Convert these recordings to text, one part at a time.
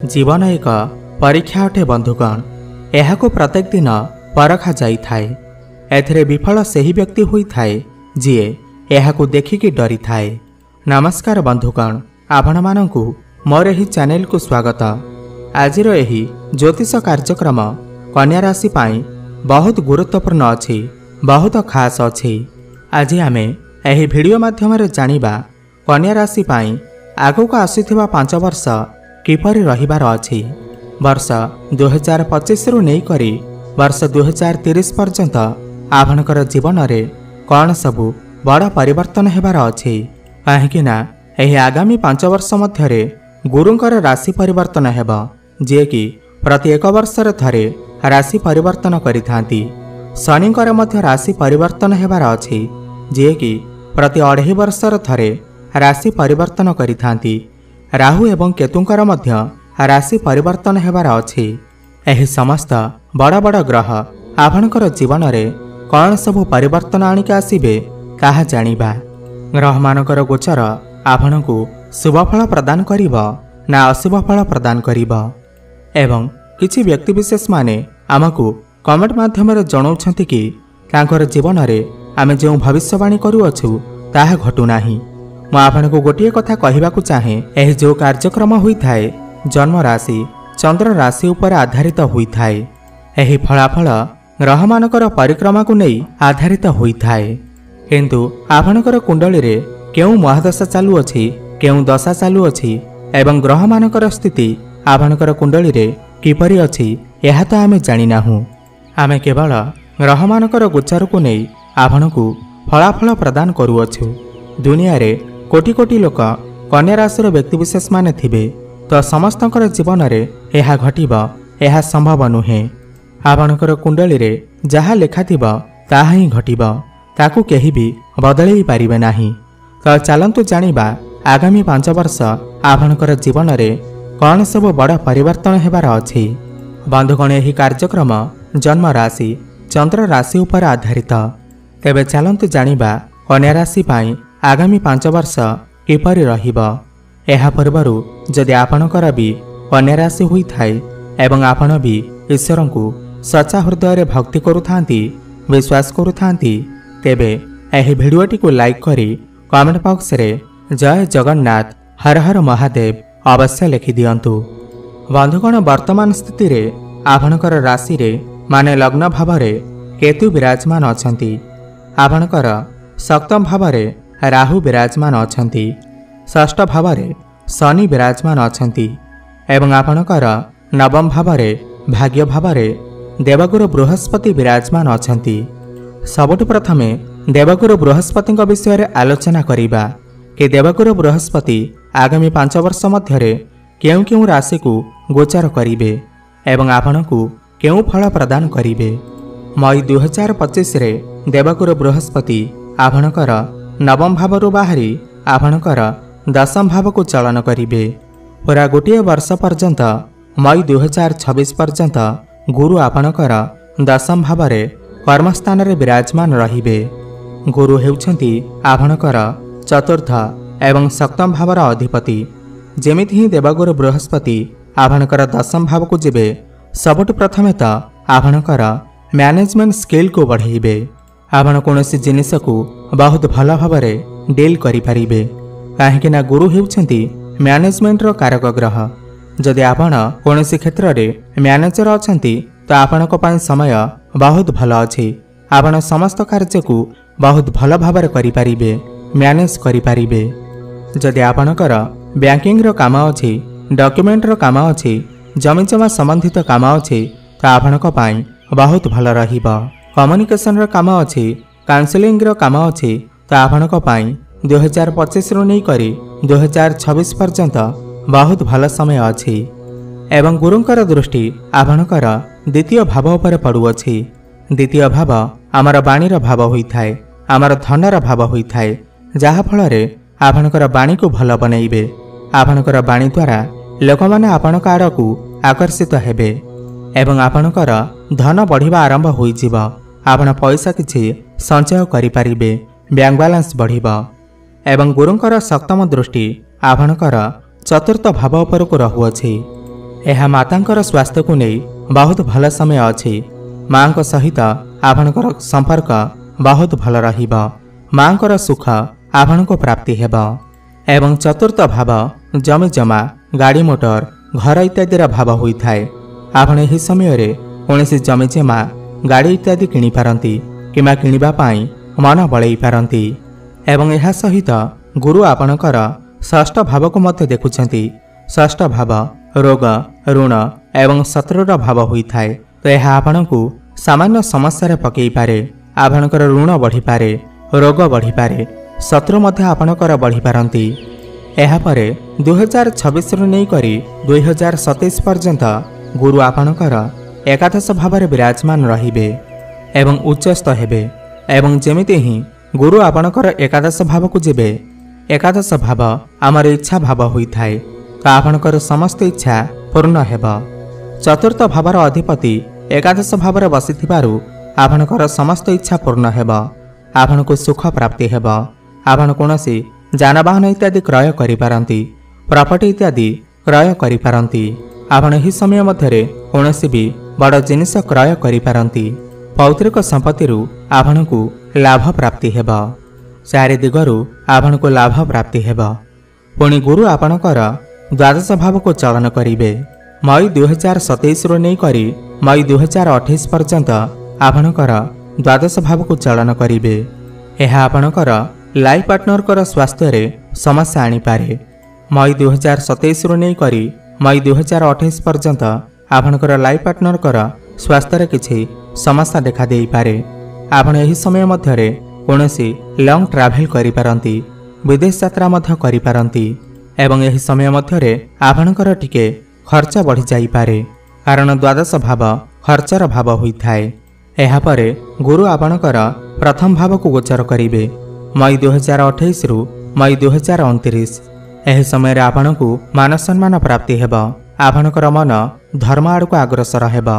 जीवन एक परीक्षा अटे बंधुगण। यह प्रत्येक दिन परखा जाए। एथिरे विफल सही व्यक्ति होइथाए जीए यहाकू देखिकी डरी थाए। नमस्कार बंधुगण, आपण मानंकु मोर एही चैनल को स्वागत। आजिर एही ज्योतिष कार्यक्रम कन्या राशि पाई बहुत गुरुत्वपूर्ण अछि, बहुत खास अछि। आज आमे एही वीडियो माध्यम जानिबा कन्या राशि पाई आगक आसुथिबा 5 वर्ष किपरि रहिबार अछि। वर्ष 2025 रु नै करी वर्ष 2030 पर्यंत आपणकर जीवन में कौन सबु बड़ परिवर्तन हेबार अछि। काहेकिना एही आगामी 5 वर्ष मध्यरे गुरुंकर राशि परिवर्तन हेबा, जे कि प्रति 1 वर्षर थरे राशि परिवर्तन करिथांती। शनिंकर मध्य राशि परिवर्तन हेबार अछि, जे कि प्रति 2.5 वर्षर थरे राशि परिवर्तन करिथांती। राहु एवं केतुंकर मध्य राशि परिवर्तन हेबार अछि। एही समस्त बड़ बड़ ग्रह आपणकर जीवन में कौन सबु परिवर्तन आनिक आसिबे ताहा जानिबा। ग्रह मानकर गोचर आपणकु शुभ फल प्रदान करिबो ना अशुभ फल प्रदान करिबो। एवं किछि व्यक्ति विशेष माने आमकु कमेंट माध्यम जणाउछंती कि तांकर जीवन में आमे जो भविष्यवाणी करूअछु ताहा घटु नाही। मु आपनको गोटिए कथा कहिबाकू चाहे, एही जो कार्यक्रम होइथाए जन्म राशि चंद्र राशि उपर आधारित होइथाए। एही फलाफल ग्रह मानकर परिक्रमा को नहीं आधारित होइथाए। किंतु आपणकर कुंडली रे केउ महादशा चालू अछि, केउ दशा चालू अछि एवं ग्रह मानकर स्थिति आपणकर कुंडली रे किपरि अछि यह तो आमे जानि नाहु। आमे केवल ग्रह मानकर गोचर को नहीं आपणकु फलाफल प्रदान करूअछु। दुनिया रे कोटि कोटि लोक कन्या राशि व्यक्तिविशेष माने थिबे, तो समस्तंकर जीवन में यह घटिबा यह संभव नुहे। आपणकर कुंडली रे जहा लेखा थिबा ताहा ही घटिबा, ताकू केही भी बदलई पारिबे नाही। तो चलंतु जानिबा आगामी 5 वर्ष आपणकर जीवन में कौन सब बड़ परिवर्तन हेबार अछि। बंधुगण, एही कार्यक्रम जन्म राशि चंद्र राशि उपर आधारित। तेबे चलंतु जानिबा कन्या राशि पाई आगामी 5 वर्ष किपरि रहिबा। एहा पूर्वरु जदि आपणकर भी कन्या राशि होइथाए एवं आपण भी ईश्वर को सच्चा हृदय रे भक्ति करुथांती, विश्वास करुथांती, तेबे एही भिडियोटी को लाइक करी कमेंट बॉक्स रे जय जगन्नाथ हर हर महादेव अवश्य लिखि दियंतु। बंधुगण, वर्तमान स्थिति रे आपणकर राशि रे माने लग्न भाव रे केतु विराजमान अछंती। आपणकर सप्तम भाव रे राहु विराजमान अछंती। षष्ठ भाव रे शनि विराजमान अछंती एवं आपणकर नवम भाव रे भाग्य भाव रे देवगुरु बृहस्पति विराजमान अछंती। सबुठु प्रथमे देवगुरु बृहस्पति विषय रे आलोचना करिबा कि देवगुरु बृहस्पति आगामी 5 वर्ष मध्यरे केउ केउ राशि को गोचर करिबे एवं आपणकु केउ फल प्रदान करिबे। मई 2025 रे देवगुरु बृहस्पति आपणकर नवम भावरु बाहरी आपणकर दशम भाव को चलन करिबे। पूरा गोटे वर्ष पर्यंत मई 2026 पर्यंत गुरु आपणकर दशम भाव रे कर्मस्थान रे विराजमान रहिबे। गुरु हेउछंती आपणकर चतुर्थ एवं सप्तम भावर अधिपति। जेमिति ही देवगुरु बृहस्पति आपणकर दशम भाव को जिबे, सबुठु प्रथमे तो आपणकर मैनेजमेंट स्किल को बढ़ाइबे। आपण कोनोसी जिनिस को बहुत भल भाव में डील करि परिबे, काहेकिना गुरु हेउछंती मैनेजमेंट रो कारक ग्रह। जदि आपण कोनोसी क्षेत्र रे मैनेजर अछंती तो आपणक पई समय बहुत भल अछि। आपण समस्त कार्य को बहुत भल भाव में करि परिबे, मैनेज करि परिबे। जदि आपणकर बैंकिंग रो काम अछि, डॉक्यूमेंट रो काम अछि, जमी जमा संबंधित काम अछि, तो आपणक पई बहुत भल रहिबा। कम्युनिकेशन रो काम अछि, काउंसलिंग रो काम अछि, तो आपणक पई 2025 रु नै करी 2026 पर्यंत बहुत भल समय अछि। एवं गुरुंकर दृष्टि आपणकर द्वितीय भाव उपर पड़ुअछि। द्वितीय भाव आमर वाणीर भाव होइथाए, आमर धनर भाव होइथाए, जहा फल रे आपणकर वाणी को भल बनैबे। आपणकर वाणी द्वारा लोक माने आपणक आड़कू आकर्षित हेबे एवं आपणकर धन बढ़िबा आरंभ होइजिब। आपण पैसा किछि संचय करि परिबे, बैंक बैलेंस बढ़िबा। एवं गुरुंकर सप्तम दृष्टि आपणकर चतुर्थ भाव उपर को रहुअछि। ଏହା ମାତାଙ୍କର ସ୍ୱାସ୍ଥ୍ୟକୁ ନେଇ ବହୁତ ଭଲ ସମୟ ଅଛି। ମାଙ୍କ ସହିତ ଆପଣଙ୍କର ସମ୍ପର୍କ ବହୁତ ଭଲ ରହିବ। ମାଙ୍କର ସୁଖ ଆପଣଙ୍କୁ ପ୍ରାପ୍ତି ହେବ। ଏବଂ ଚତୁର୍ଥ ଭାବ ଜମିଜମା, ଗାଡ଼ି ମୋଟର, ଘର ଇତ୍ୟାଦିର ଭାବ ହୋଇଥାଏ। ଆପଣ ଏହି ସମୟରେ କୌଣସି ଜମିଜମା, ଗାଡ଼ି ଇତ୍ୟାଦି କିଣିପାରନ୍ତି କିମ୍ବା କିଣିବା ପାଇଁ ମନ ବଳେଇ ପାରନ୍ତି। ଏବଂ ଏହା ସହିତ ଗୁରୁ ଆପଣଙ୍କର ଷଷ୍ଠ ଭାବକୁ ମଧ୍ୟ ଦେଖୁଛନ୍ତି। ଷଷ୍ଠ ଭାବ ରୋଗ, ଋଣ ଏବଂ ଶତ୍ରୁର ଭାବ ହୋଇଥାଏ। ତ ଏହା ଆପଣଙ୍କୁ ସାମାନ୍ୟ ସମସ୍ୟାରେ ପକାଇପାରେ। ଆପଣଙ୍କର ଋଣ ବଢ଼ିପାରେ, ରୋଗ ବଢ଼ିପାରେ, ଶତ୍ରୁ ମଧ୍ୟ ଆପଣଙ୍କର ବଢ଼ିପାରନ୍ତି। ଏହାପରେ 2026ରୁ ନେଇକରି 2027 ପର୍ଯ୍ୟନ୍ତ ଗୁରୁ ଆପଣଙ୍କର ଏକାଦଶ ଭାବରେ ବିରାଜମାନ ରହିବେ ଏବଂ ଉଚ୍ଚସ୍ଥ ହେବେ। ଏବଂ ଯେମିତି ହିଁ ଗୁରୁ ଆପଣଙ୍କର ଏକାଦଶ ଭାବକୁ ଯିବେ, ଏକାଦଶ ଭାବ ଆମର ଇଚ୍ଛା ଭାବ ହୋଇଥାଏ। ତ ଆପଣଙ୍କର ସମସ୍ତ ଇଚ୍ଛା ପୂର୍ଣ୍ଣ ହେବ। ଚତୁର୍ଥ ଭାବର ଅଧିପତି ଏକାଦଶ ଭାବରେ ବସିଥିବାରୁ ଆପଣଙ୍କର ସମସ୍ତ ଇଚ୍ଛା ପୂର୍ଣ୍ଣ ହେବ। ଆପଣଙ୍କୁ ସୁଖ ପ୍ରାପ୍ତି ହେବ। ଆପଣ କୌଣସି ଯାନବାହନ ଇତ୍ୟାଦି କ୍ରୟ କରିପାରନ୍ତି, ପ୍ରପର୍ଟି ଇତ୍ୟାଦି କ୍ରୟ କରିପାରନ୍ତି। ଆପଣ ଏହି ସମୟ ମଧ୍ୟରେ କୌଣସି ବି ବଡ଼ ଜିନିଷ କ୍ରୟ କରିପାରନ୍ତି। ପୈତୃକ ସମ୍ପତ୍ତିରୁ ଆପଣଙ୍କୁ ଲାଭ ପ୍ରାପ୍ତି ହେବ। ଚାରି ଦିଗରୁ ଆପଣଙ୍କୁ ଲାଭ ପ୍ରାପ୍ତି ହେବ। ପୁଣି ଗୁରୁ ଆପଣଙ୍କର ଦ୍ୱାଦଶ ଭାବକୁ ଚଳନ କରିବେ। ମଇ 2027ରୁ ନେଇକରି ମଇ 2028 ପର୍ଯ୍ୟନ୍ତ ଆପଣଙ୍କର ଦ୍ୱାଦଶ ଭାବକୁ ଚଳନ କରିବେ। ଏହା ଆପଣଙ୍କର ଲାଇଫ୍ ପାର୍ଟନରଙ୍କର ସ୍ୱାସ୍ଥ୍ୟରେ ସମସ୍ୟା ଆଣିପାରେ। ମଇ 2027ରୁ ନେଇକରି ମଇ 2028 ପର୍ଯ୍ୟନ୍ତ ଆପଣଙ୍କର ଲାଇଫ୍ ପାର୍ଟନରଙ୍କର ସ୍ୱାସ୍ଥ୍ୟରେ କିଛି ସମସ୍ୟା ଦେଖାଦେଇପାରେ। ଆପଣ ଏହି ସମୟ ମଧ୍ୟରେ କୌଣସି ଲଙ୍ଗ୍ ଟ୍ରାଭେଲ୍ କରିପାରନ୍ତି, ବିଦେଶ ଯାତ୍ରା ମଧ୍ୟ କରିପାରନ୍ତି। ଏବଂ ଏହି ସମୟ ମଧ୍ୟରେ ଆପଣଙ୍କର ଟିକେ ଖର୍ଚ୍ଚ ବଢ଼ିଯାଇପାରେ, କାରଣ ଦ୍ୱାଦଶ ଭାବ ଖର୍ଚ୍ଚର ଭାବ ହୋଇଥାଏ। ଏହାପରେ ଗୁରୁ ଆପଣଙ୍କର ପ୍ରଥମ ଭାବକୁ ଗୋଚର କରିବେ ମଇ 2028ରୁ ମଇ 2029। ଏହି ସମୟରେ ଆପଣଙ୍କୁ ମାନସମ୍ମାନ ପ୍ରାପ୍ତି ହେବ। ଆପଣଙ୍କର ମନ ଧର୍ମ ଆଡ଼କୁ ଅଗ୍ରସର ହେବ।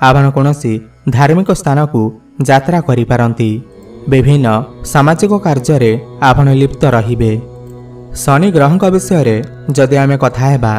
ଆପଣ କୌଣସି ଧାର୍ମିକ ସ୍ଥାନକୁ ଯାତ୍ରା କରିପାରନ୍ତି। ବିଭିନ୍ନ ସାମାଜିକ କାର୍ଯ୍ୟରେ ଆପଣ ଲିପ୍ତ ରହିବେ। ଶନି ଗ୍ରହଙ୍କ ବିଷୟରେ ଯଦି ଆମେ କଥା ହେବା,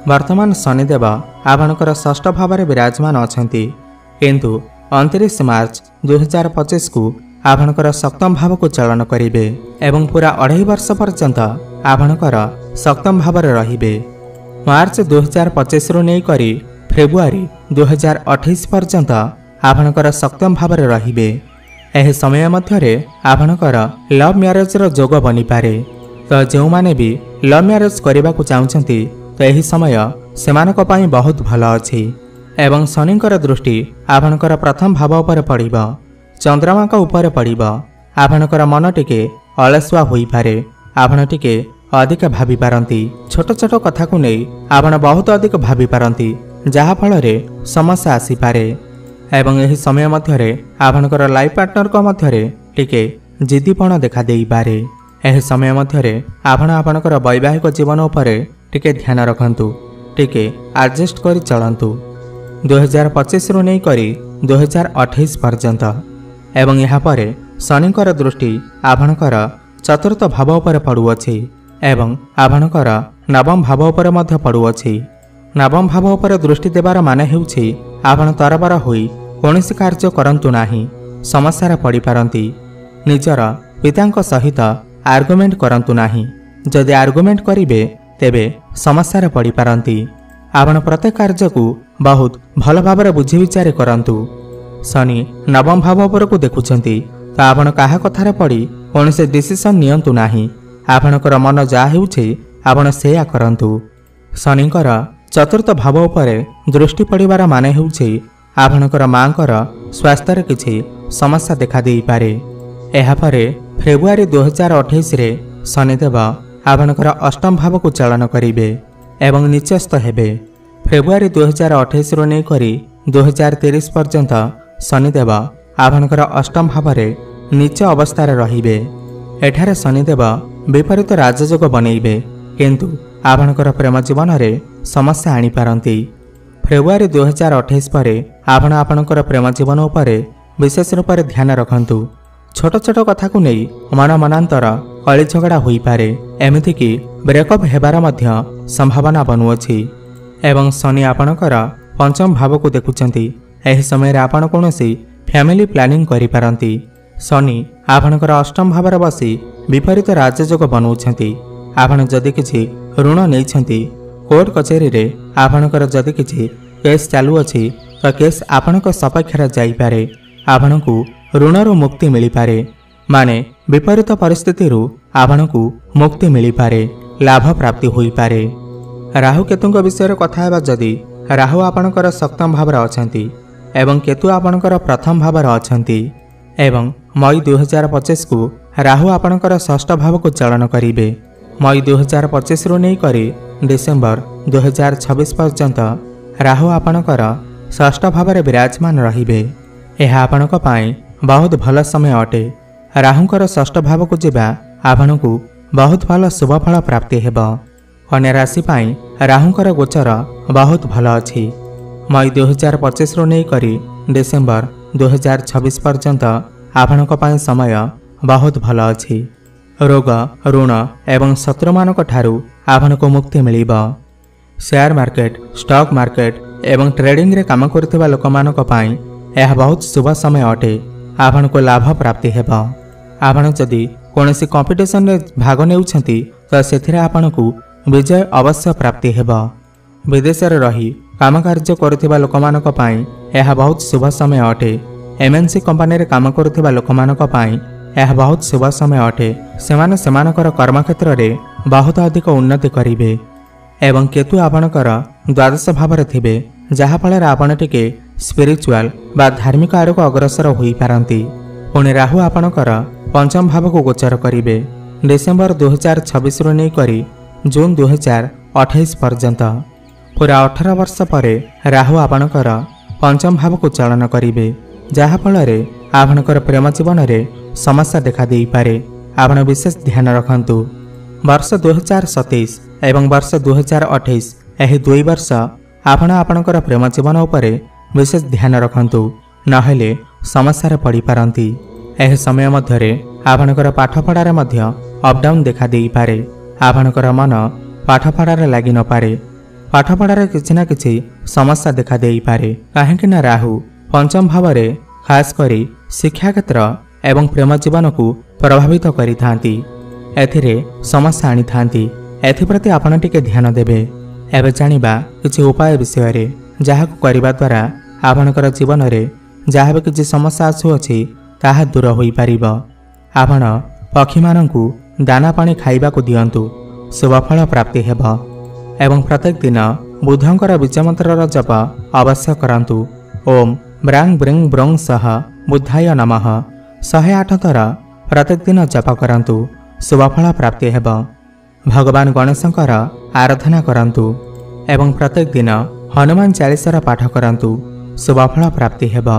ବର୍ତ୍ତମାନ ଶନିଦେବ ଆପଣଙ୍କର ଷଷ୍ଠ ଭାବରେ ବିରାଜମାନ ଅଛନ୍ତି। କିନ୍ତୁ 29 ମାର୍ଚ୍ଚ 2025କୁ ଆପଣଙ୍କର ସପ୍ତମ ଭାବକୁ ଚଳନ କରିବେ ଏବଂ ପୁରା 2.5 ବର୍ଷ ପର୍ଯ୍ୟନ୍ତ ଆପଣଙ୍କର ସପ୍ତମ ଭାବରେ ରହିବେ। ମାର୍ଚ୍ଚ 2025ରୁ ନେଇକରି ଫେବୃଆରୀ 2028 ପର୍ଯ୍ୟନ୍ତ ଆପଣଙ୍କର ସପ୍ତମ ଭାବରେ ରହିବେ। ଏହି ସମୟ ମଧ୍ୟରେ ଆପଣଙ୍କର ଲଭ୍ ମ୍ୟାରେଜର ଯୋଗ ବନିପାରେ। ତ ଯେଉଁମାନେ ବି ଲଭ୍ ମ୍ୟାରେଜ କରିବାକୁ ଚାହୁଁଛନ୍ତି, ତ ଏହି ସମୟ ସେମାନଙ୍କ ପାଇଁ ବହୁତ ଭଲ ଅଛି। ଏବଂ ଶନିଙ୍କର ଦୃଷ୍ଟି ଆପଣଙ୍କର ପ୍ରଥମ ଭାବ ଉପରେ ପଡ଼ିବ, ଚନ୍ଦ୍ରମାଙ୍କ ଉପରେ ପଡ଼ିବ। ଆପଣଙ୍କର ମନ ଟିକେ ଅଳସୁଆ ହୋଇପାରେ। ଆପଣ ଟିକେ ଅଧିକ ଭାବିପାରନ୍ତି। ଛୋଟ ଛୋଟ କଥାକୁ ନେଇ ଆପଣ ବହୁତ ଅଧିକ ଭାବିପାରନ୍ତି, ଯାହାଫଳରେ ସମସ୍ୟା ଆସିପାରେ। ଏବଂ ଏହି ସମୟ ମଧ୍ୟରେ ଆପଣଙ୍କର ଲାଇଫ୍ ପାର୍ଟନରଙ୍କ ମଧ୍ୟରେ ଟିକେ ଜିଦ୍ଦିପଣ ଦେଖାଦେଇପାରେ। ଏହି ସମୟ ମଧ୍ୟରେ ଆପଣ ଆପଣଙ୍କର ବୈବାହିକ ଜୀବନ ଉପରେ ଟିକେ ଧ୍ୟାନ ରଖନ୍ତୁ, ଟିକେ ଆଡଜଷ୍ଟ କରି ଚଳନ୍ତୁ 2025ରୁ ନେଇକରି 2028 ପର୍ଯ୍ୟନ୍ତ। ଏବଂ ଏହାପରେ ଶନିଙ୍କର ଦୃଷ୍ଟି ଆପଣଙ୍କର ଚତୁର୍ଥ ଭାବ ଉପରେ ପଡ଼ୁଅଛି ଏବଂ ଆପଣଙ୍କର ନବମ ଭାବ ଉପରେ ମଧ୍ୟ ପଡ଼ୁଅଛି। ନବମ ଭାବ ଉପରେ ଦୃଷ୍ଟି ଦେବାର ମାନେ ହେଉଛି ଆପଣ ତରବର ହୋଇ କୌଣସି କାର୍ଯ୍ୟ କରନ୍ତୁ ନାହିଁ, ସମସ୍ୟାରେ ପଡ଼ିପାରନ୍ତି। ନିଜର ପିତାଙ୍କ ସହିତ ଆର୍ଗୁମେଣ୍ଟ କରନ୍ତୁ ନାହିଁ। ଯଦି ଆର୍ଗୁମେଣ୍ଟ କରିବେ ତେବେ ସମସ୍ୟାରେ ପଡ଼ିପାରନ୍ତି। ଆପଣ ପ୍ରତ୍ୟେକ କାର୍ଯ୍ୟକୁ ବହୁତ ଭଲ ଭାବରେ ବୁଝି ବିଚାରି କରନ୍ତୁ। ଶନି ନବମ ଭାବ ଉପରକୁ ଦେଖୁଛନ୍ତି, ତ ଆପଣ କାହା କଥାରେ ପଡ଼ି କୌଣସି ଡିସିସନ୍ ନିଅନ୍ତୁ ନାହିଁ। ଆପଣଙ୍କର ମନ ଯାହା ହେଉଛି ଆପଣ ସେୟା କରନ୍ତୁ। ଶନିଙ୍କର ଚତୁର୍ଥ ଭାବ ଉପରେ ଦୃଷ୍ଟି ପଡ଼ିବାର ମାନେ ହେଉଛି ଆପଣଙ୍କର ମାଙ୍କର ସ୍ୱାସ୍ଥ୍ୟରେ କିଛି ସମସ୍ୟା ଦେଖାଦେଇପାରେ। ଏହାପରେ ଫେବୃଆରୀ 2028ରେ ଶନିଦେବ ଆପଣଙ୍କର ଅଷ୍ଟମ ଭାବକୁ ଚଳନ କରିବେ ଏବଂ ନିଚସ୍ଥ ହେବେ। ଫେବୃଆରୀ 2028ରୁ ନେଇକରି 2030 ପର୍ଯ୍ୟନ୍ତ ଶନିଦେବ ଆପଣଙ୍କର ଅଷ୍ଟମ ଭାବରେ ନିଚ ଅବସ୍ଥାରେ ରହିବେ। ଏଠାରେ ଶନିଦେବ ବିପରୀତ ରାଜଯୋଗ ବନେଇବେ, କିନ୍ତୁ ଆପଣଙ୍କର ପ୍ରେମ ଜୀବନରେ ସମସ୍ୟା ଆଣିପାରନ୍ତି। ଫେବୃଆରୀ 2028 ପରେ ଆପଣ ଆପଣଙ୍କର ପ୍ରେମ ଜୀବନ ଉପରେ ବିଶେଷ ରୂପରେ ଧ୍ୟାନ ରଖନ୍ତୁ। ଛୋଟ ଛୋଟ କଥାକୁ ନେଇ ମନାନ୍ତର କଳି ଝଗଡ଼ା ହୋଇପାରେ, ଏମିତିକି ବ୍ରେକଅପ୍ ହେବାର ମଧ୍ୟ ସମ୍ଭାବନା ବନୁଅଛି। एवं शनि आपणकर पंचम भाव को देखुचंती। एही समय आपण कोनोसी फैमिली प्लानिंग करि पारंती। शनि आपणकर अष्टम भाव बसी विपरीत राजयोग बनाउछंती। आपण जदि किछि ऋण नैछंती कोर्ट कचेरी रे आपणकर जदि किछि केस चालू अछि तो केस आपणक सपक्ष जाई पारे। आपणकु ऋणरू मुक्ति मिली पारे। माने विपरीत परिस्थिति रु आपणकु मुक्ति मिली पारे, लाभ प्राप्ति होई पारे। राहु केतुଙ୍କ विषय कथा हेबा जदि राहु आपणकर सप्तम भाव अछंती एवं केतु आपणकर प्रथम भाव अछंती एवं मई 2025 को राहु आपणकर षष्ठ भाव को चलन करिवे। मई 2025 रु नै करी डिसेंबर 2026 पर्यंत राहु आपणकर षष्ठ भाव में विराजमान रहिबे। यह आपणक पाई बहुत भल समय अटे। राहुंकर षष्ठ भाव को जिबा आपणकु बहुत भल शुभफल प्राप्ति हेब। कन्या राशि पाई राहुंकर गोचर बहुत भल अछि। मई 2025 रु नै करी डिसेंबर 2026 पर्यंत आपणक पाई समय बहुत भल अछि। रोग ऋण एवं शत्रुमानक ठारू आपणको मुक्ति मिलिब। शेयर मार्केट, स्टॉक मार्केट एवं ट्रेडिंग रे काम करथिबा लोकमानक पाई यह बहुत शुभ समय अटे। आपणको लाभ प्राप्ति हेब। आपण जदि कोनोसी कंपटीशन रे भाग नेउछंती तो सेथिरे आपणकु विजय अवश्य प्राप्ति हेब। विदेश रे रही काम कार्य करथिबा लोकमानक पाई यह बहुत शुभ समय अटे। एमएनसी कंपनी रे काम करथिबा लोकमानक पाई यह बहुत शुभ समय अटे। सेमाने सेमानकर कर्मक्षेत्र रे बहुत अधिक उन्नति करिवे। एवं केतु आपणकर द्वादश भाव रे थिबे, जहा फल आपण टिके स्पिरिचुअल बा धार्मिक आड़क अग्रसर होई पारंती। पुणी राहु आपणकर पंचम भाव को गोचर करिवे डिसेंबर 2026 रु नै करी जून 2028 पर्यंत। पूरा 18 वर्ष परे राहु आपणकर पंचम भाव को चलन करिवे, जहा फल रे आपणकर प्रेम जीवन रे समस्या देखा देई पारे। आपण विशेष ध्यान रखंतु। वर्ष 2027 एवं वर्ष 2028 एही दुई वर्ष आपण आपणकर प्रेम जीवन उपरे विशेष ध्यान रखंतु, नहेले समस्या पड़ी पारंती। एही समय मध्यरे आपणकर पाठपढ़ारे मध्य अपडाउन देखा देई पारे। आपणकर मन पाठपढ़ारे लागि न पारे। पाठपढ़ारे किछि ना किछि समस्या देखा देई पारे, काहेकि ना राहु पंचम भाव रे खास करी शिक्षा क्षेत्र एवं प्रेम जीवन को प्रभावित करि थांती। एथिरे समस्या आनी थांती। एथिप्रति आपण टिके ध्यान देबे। एबे जानिबा किछि उपाय विषय रे, जहा को करिबा द्वारा आपणकर जीवन रे जहा भी किछि समस्या आसुअछि ताहा दूर होई पारिबो। आपण पक्षी माननकु दाना पानी खाइबा को दियंतु, शुभफल प्राप्ति हेब। एवं प्रत्येक दिन बुधंकर बीज मंत्रर जप अवश्य करंतु। ओम ब्रांग ब्रिंग ब्रोंग सह बुद्धाय नमः 108 थर प्रत्येक दिन जप करंतु, शुभफल प्राप्ति हेब। भगवान गणेशंकर आराधना करंतु एवं प्रत्येक दिन हनुमान चालीसार पाठ करंतु, शुभफल प्राप्ति हेब।